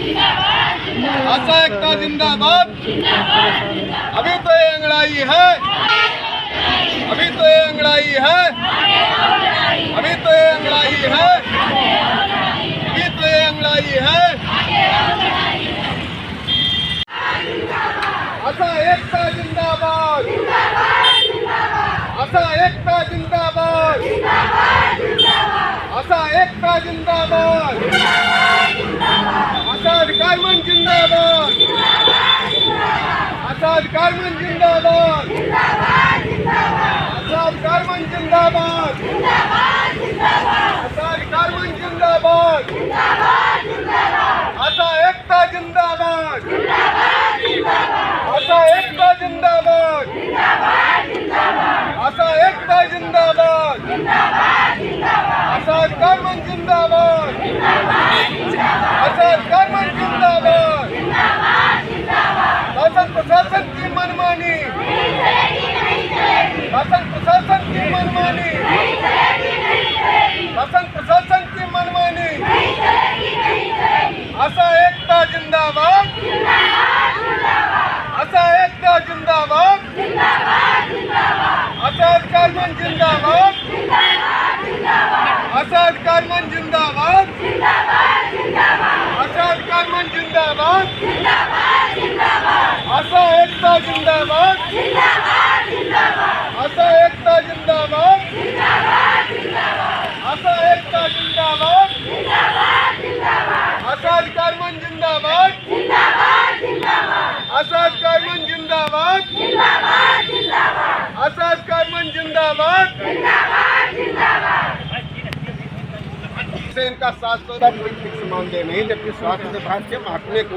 आशा एकता जिंदाबाद। अभी तो ये अंगड़ाई है, अभी तो ये अंगड़ाई है, अभी तो ये अंगड़ाई है, अभी तो ये अंगड़ाई है। आशा एकता जिंदाबाद, आशा एकता जिंदाबाद, आशा एकता जिंदाबाद, आशा अधिकारमन जिंदाबाद, आशा अधिकारमन जिंदाबाद, आशा अधिकारमन जिंदाबाद, आशा अधिकारमन जिंदाबाद, आशा एकता जिंदाबाद, आशा एकता जिंदाबाद, आशा एकता जिंदाबाद, आशा अधिकारमन जिंदाबाद, आशा अधिकारमन जिंदाबाद। शासन प्रशासन की मनमानी, शासन प्रशासन की मनमानी, शासन प्रशासन की मनमानी। आशा एकता जिंदाबाद, आशा एकता जिंदाबाद, आशा अधिकारमन जिंदाबाद, आशा अधिकारमन जिंदाबाद, आशा अधिकारमन जिंदाबाद, आशा एकता जिंदाबाद, आशा एकता जिंदाबाद, आशा एकता जिंदाबाद, आशा अधिकारमन जिंदाबाद, आशा अधिकारमन जिंदाबाद, आशा अधिकारमन जिंदाबाद। से इनका 700 का कोई फिक्स मानदेय नहीं, जबकि स्वास्थ्य विभाग के महकमे को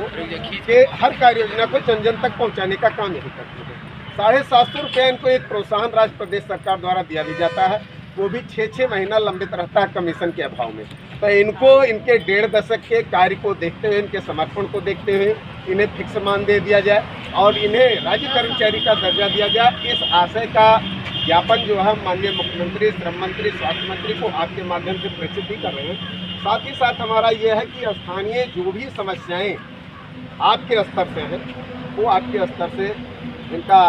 के हर कार्य योजना को जन जन तक पहुंचाने का काम नहीं करती है। 750 रुपये इनको एक प्रोत्साहन राज्य प्रदेश सरकार द्वारा दिया भी जाता है, वो भी 6-6 महीना लंबित रहता है कमीशन के अभाव में। तो इनको इनके 1.5 दशक के कार्य को देखते हुए, इनके समर्पण को देखते हुए इन्हें फिक्स मानदेय दिया जाए और इन्हें राज्य कर्मचारी का दर्जा दिया जाए। इस आशय का ज्ञापन जो है माननीय मुख्यमंत्री, श्रम मंत्री, स्वास्थ्य मंत्री को आपके माध्यम से प्रेषित भी कर रहे हैं। साथ ही साथ हमारा ये है कि स्थानीय जो भी समस्याएं आपके स्तर से हैं, वो आपके स्तर से इनका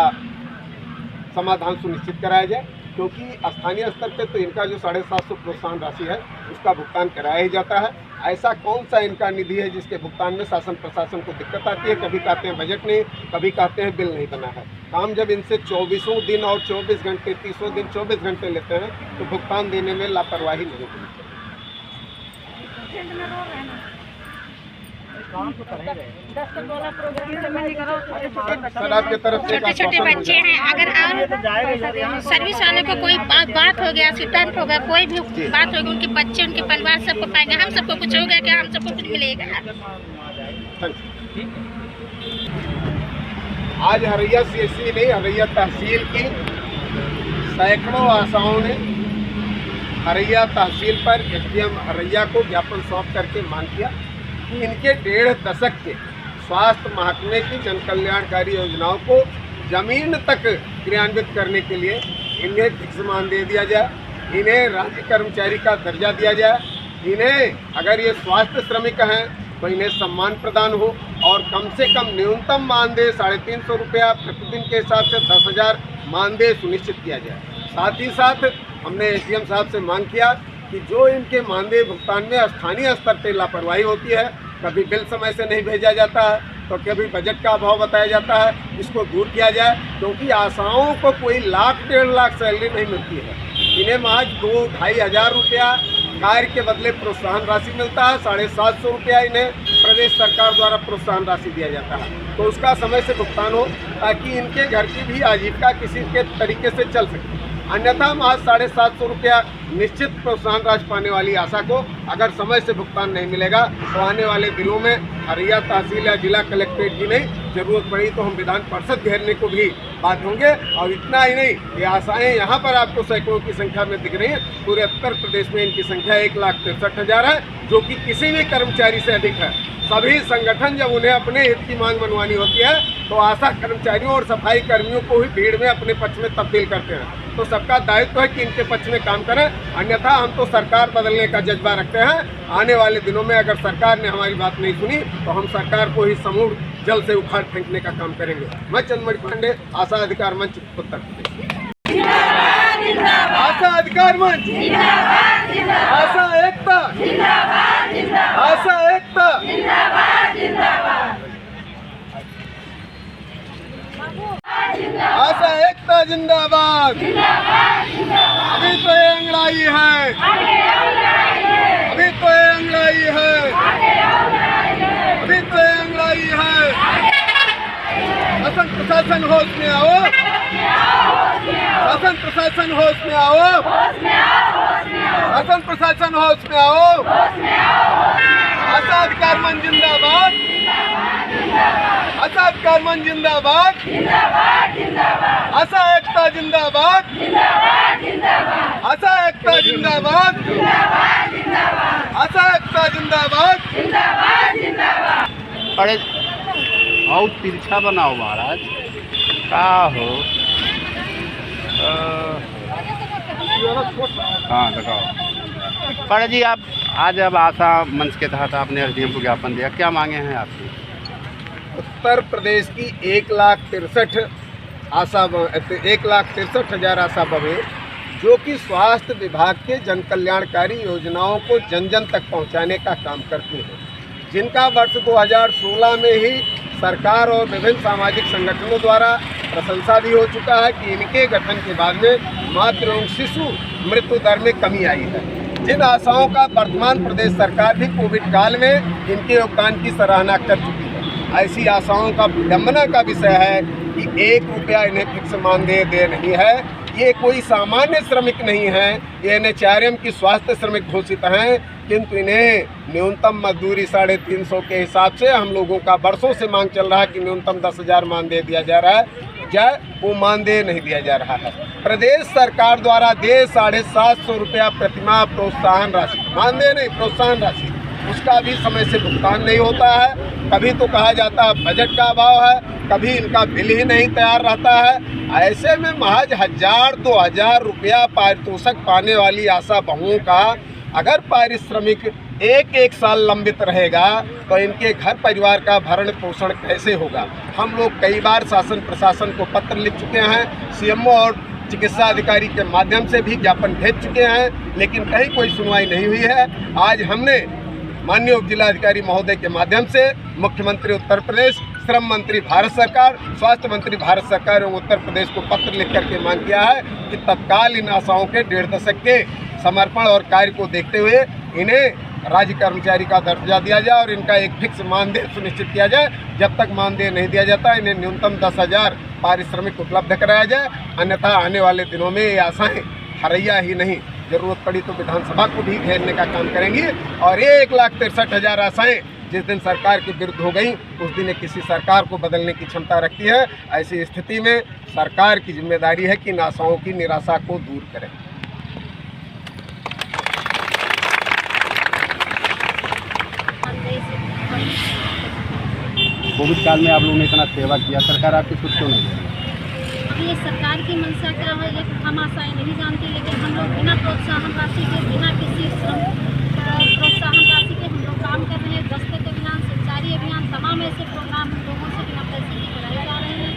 समाधान सुनिश्चित कराया जाए, क्योंकि स्थानीय स्तर पे तो इनका जो 750 प्रोत्साहन राशि है उसका भुगतान कराया ही जाता है। ऐसा कौन सा इनका निधि है जिसके भुगतान में शासन प्रशासन को दिक्कत आती है? कभी कहते हैं बजट नहीं, कभी कहते हैं बिल नहीं बना है। काम जब इनसे 24 दिन और 24 घंटे 30 दिन 24 घंटे लेते हैं तो भुगतान देने में लापरवाही नहीं होती। सर आपके तरफ से छोटे छोटे बच्चे हैं, अगर सर्विस वाले को कोई बात हो गया, एक्सीडेंट हो गया, कोई भी बात हो गई, उनके बच्चे उनके परिवार सबको पाएंगे, हम सबको कुछ हो गया क्या, हम सबको कुछ मिलेगा। आज हरैया CSC नहीं, हरैया तहसील की सैकड़ों आशाओं ने हरैया तहसील पर SDM हरैया को ज्ञापन सौंप करके मांग किया कि इनके 1.5 दशक के स्वास्थ्य महकमे की जन कल्याणकारी योजनाओं को जमीन तक क्रियान्वित करने के लिए इन्हें फिक्स मानदेय दिया जाए, इन्हें राज्य कर्मचारी का दर्जा दिया जाए, इन्हें अगर ये स्वास्थ्य श्रमिक हैं तो इन्हें सम्मान प्रदान हो और कम से कम न्यूनतम मानदेय 350 रुपया प्रतिदिन के हिसाब से 10,000 मानदेय सुनिश्चित किया जाए। साथ ही साथ हमने SDM साहब से मांग किया कि जो इनके मानदेय भुगतान में स्थानीय स्तर पर लापरवाही होती है, कभी बिल समय से नहीं भेजा जाता है तो कभी बजट का अभाव बताया जाता है, इसको दूर किया जाए, क्योंकि आशाओं को कोई 1,00,000-1.5 लाख सैलरी नहीं मिलती है। इन्हें महज 2-2.5 हज़ार रुपया कार्य के बदले प्रोत्साहन राशि मिलता है, 750 रुपया इन्हें प्रदेश सरकार द्वारा प्रोत्साहन राशि दिया जाता है, तो उसका समय से भुगतान हो ताकि इनके घर की भी आजीविका किसी के तरीके से चल सके। अन्यथा महज 750 रुपया निश्चित प्रोत्साहन राशि पाने वाली आशा को अगर समय से भुगतान नहीं मिलेगा तो आने वाले दिनों में हरैया तहसील या जिला कलेक्ट्रेट की नहीं, जरूरत पड़ी तो हम विधान परिषद घेरने को भी बाध्य होंगे। और इतना ही नहीं, ये आशाएं यहाँ पर आपको सैकड़ों की संख्या में दिख रही हैं, पूरे उत्तर प्रदेश में इनकी संख्या 1,63,000 है, जो कि किसी भी कर्मचारी से अधिक है। सभी संगठन जब उन्हें अपने हित की मांग मनवानी होती है तो आशा कर्मचारियों और सफाई कर्मियों को ही भीड़ में अपने पक्ष में तब्दील करते हैं। तो सबका दायित्व है कि इनके पक्ष में काम करें, अन्यथा हम तो सरकार बदलने का जज्बा रखते हैं। आने वाले दिनों में अगर सरकार ने हमारी बात नहीं सुनी तो हम सरकार को ही समूह जल से उखाड़ फेंकने का काम करेंगे। मैं चंद्रमणि पांडे, आशा अधिकार मंच, उत्तर प्रदेश। आशा अधिकार मंच, आशा एकता, आशा एकता, आशा एकता जिंदाबाद। अभी तो ये अंगड़ाई है, अभी तो ये अंगड़ाई है, अभी तो ये अंगड़ाई है। शासन प्रशासन होश में आओ, शासन प्रशासन होश में आओ, शासन प्रशासन होश में आओ। आशा अधिकार मंच जिंदाबाद, आशा अधिकार मंच जिंदाबाद, आशा एकता जिंदाबाद, आशा एकता जिंदाबाद, आशा एकता जिंदाबाद। अरे बहुत तिरछा बनाओ महाराज, का हो। हाँ दिखाओ। पर जी आप आज अब आशा मंच के तहत आपने एसडीएम को ज्ञापन दिया, क्या मांगे हैं आपकी? उत्तर प्रदेश की 1,63,000 आशा बहू जो कि स्वास्थ्य विभाग के जन कल्याणकारी योजनाओं को जन जन तक पहुंचाने का काम करती हैं, जिनका वर्ष 2016 में ही सरकार और विभिन्न सामाजिक संगठनों द्वारा प्रशंसा भी हो चुका है कि इनके गठन के बाद में मातृ एवं शिशु मृत्यु दर में कमी आई है। जिन आशाओं का वर्तमान प्रदेश सरकार भी कोविड काल में इनके योगदान की सराहना कर चुकी है, ऐसी आशाओं का विडंबना का विषय है कि 1 रुपया इन्हें फिक्स मानदेय दे नहीं है। ये कोई सामान्य श्रमिक नहीं है, ये एनएचआरएम की स्वास्थ्य श्रमिक घोषित हैं, किंतु इन्हें न्यूनतम मजदूरी 350 के हिसाब से हम लोगों का वर्षों से मांग चल रहा है कि न्यूनतम 10,000 मानदेय दिया जा रहा है, वो मानदेय नहीं दिया जा रहा है। प्रदेश सरकार द्वारा दे 750 रुपया प्रतिमाह प्रोत्साहन राशि, मानदेय नहीं प्रोत्साहन राशि, उसका भी समय से भुगतान नहीं होता है। कभी तो कहा जाता है बजट का अभाव है, कभी इनका बिल ही नहीं तैयार रहता है। ऐसे में महज 1,000-2,000 रुपया पारितोषिक पाने वाली आशा बहुओं का अगर पारिश्रमिक एक साल लंबित रहेगा तो इनके घर परिवार का भरण पोषण कैसे होगा। हम लोग कई बार शासन प्रशासन को पत्र लिख चुके हैं, सीएमओ और चिकित्सा अधिकारी के माध्यम से भी ज्ञापन भेज चुके हैं, लेकिन कहीं कोई सुनवाई नहीं हुई है। आज हमने माननीय उप जिलाधिकारी महोदय के माध्यम से मुख्यमंत्री उत्तर प्रदेश, श्रम मंत्री भारत सरकार, स्वास्थ्य मंत्री भारत सरकार एवं उत्तर प्रदेश को पत्र लिख करके मांग किया है कि तत्काल इन आशाओं के 1.5 दशक के समर्पण और कार्य को देखते हुए इन्हें राज्य कर्मचारी का दर्जा दिया जाए और इनका एक फिक्स मानदेय सुनिश्चित किया जाए। जब तक मानदेय नहीं दिया जाता इन्हें न्यूनतम 10,000 पारिश्रमिक उपलब्ध कराया जाए, अन्यथा आने वाले दिनों में ये आशाएं हरैया ही नहीं, जरूरत पड़ी तो विधानसभा को भी घेरने का काम करेंगी। और ये 1,63,000 आशाएं जिस दिन सरकार के विरुद्ध हो गई उस दिन किसी सरकार को बदलने की क्षमता रखती है। ऐसी स्थिति में सरकार की जिम्मेदारी है कि इन आशाओं की निराशा को दूर करें। कोविड काल में आप लोगों ने इतना सेवा किया, सरकार आपकी सुध क्यों नहीं दे रही? ये सरकार की मंशा क्या है ये हम आशाएं नहीं जानते, लेकिन हम लोग बिना प्रोत्साहन राशि के, बिना किसी प्रोत्साहन राशि के हम लोग काम कर रहे हैं। दस्तक अभियान, संचारी अभियान, तमाम ऐसे प्रोग्राम हम लोगों से बिना पैसे के कराए जा रहे हैं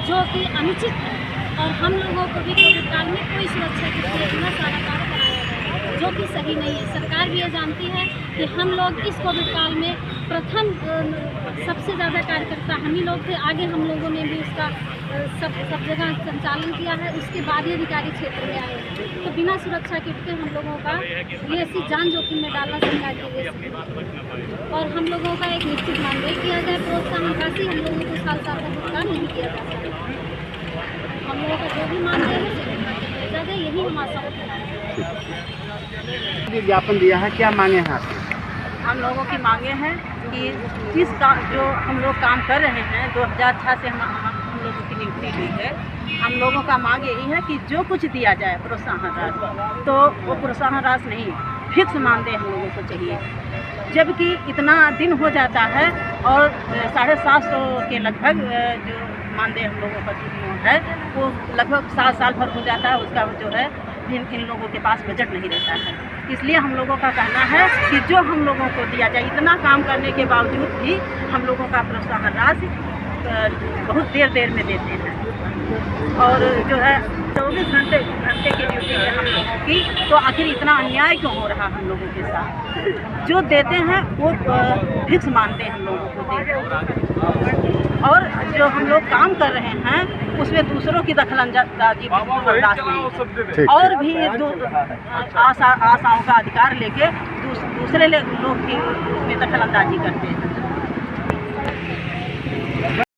जो कि अनुचित है। और हम लोगों को भी कोविड काल में कोई सुरक्षा के लिए इतना सारा कार्य कराया गया जो कि सही नहीं है। सरकार भी ये जानती है कि हम लोग इस कोविड काल में प्रथम सबसे ज़्यादा कार्यकर्ता हम ही लोग थे, आगे हम लोगों ने भी उसका सब जगह संचालन किया है, उसके बाद ही अधिकारी क्षेत्र में आए हैं। तो बिना सुरक्षा किट के हम लोगों का ये ऐसी जान जोखिम में डालना सरकार के लिए। और हम लोगों का एक निश्चित मानदेय किया जाए, प्रोत्साहन राशि हम लोगों को साल का भुगतान नहीं किया जा सकता। हम लोगों का जो भी मानदेय है उसे भेजा जाए, यही हम आशा ज्ञापन दिया है, क्या मांगे हैं आपकी? हम लोगों की मांगे हैं कि जिस जो हम लोग काम कर रहे हैं 2006 से हम लोगों की नियुक्ति हुई है, हम लोगों का मांग यही है कि जो कुछ दिया जाए प्रोत्साहन राशि, तो वो प्रोत्साहन राशि नहीं, फिक्स मानदेय हम लोगों को चाहिए। जबकि इतना दिन हो जाता है और 750 के लगभग जो मानदेय हम लोगों का जो है वो लगभग 7 साल भर हो जाता है, उसका जो है इन लोगों के पास बजट नहीं रहता है। इसलिए हम लोगों का कहना है कि जो हम लोगों को दिया जाए, इतना काम करने के बावजूद भी हम लोगों का प्रोत्साहन राशि बहुत देर में देते हैं। और जो है 24 घंटे की ड्यूटी है हम लोगों की, तो आखिर इतना अन्याय क्यों हो रहा हम लोगों के साथ? जो देते हैं वो फिक्स मानते हैं हम लोगों को देते, और जो हम लोग काम कर रहे हैं उसमें दूसरों की दखलंदाजी बर्दाश्त नहीं है। और भी आशाओं का अधिकार लेके दूसरे लोग भी उसमें दखलंदाजी करते हैं।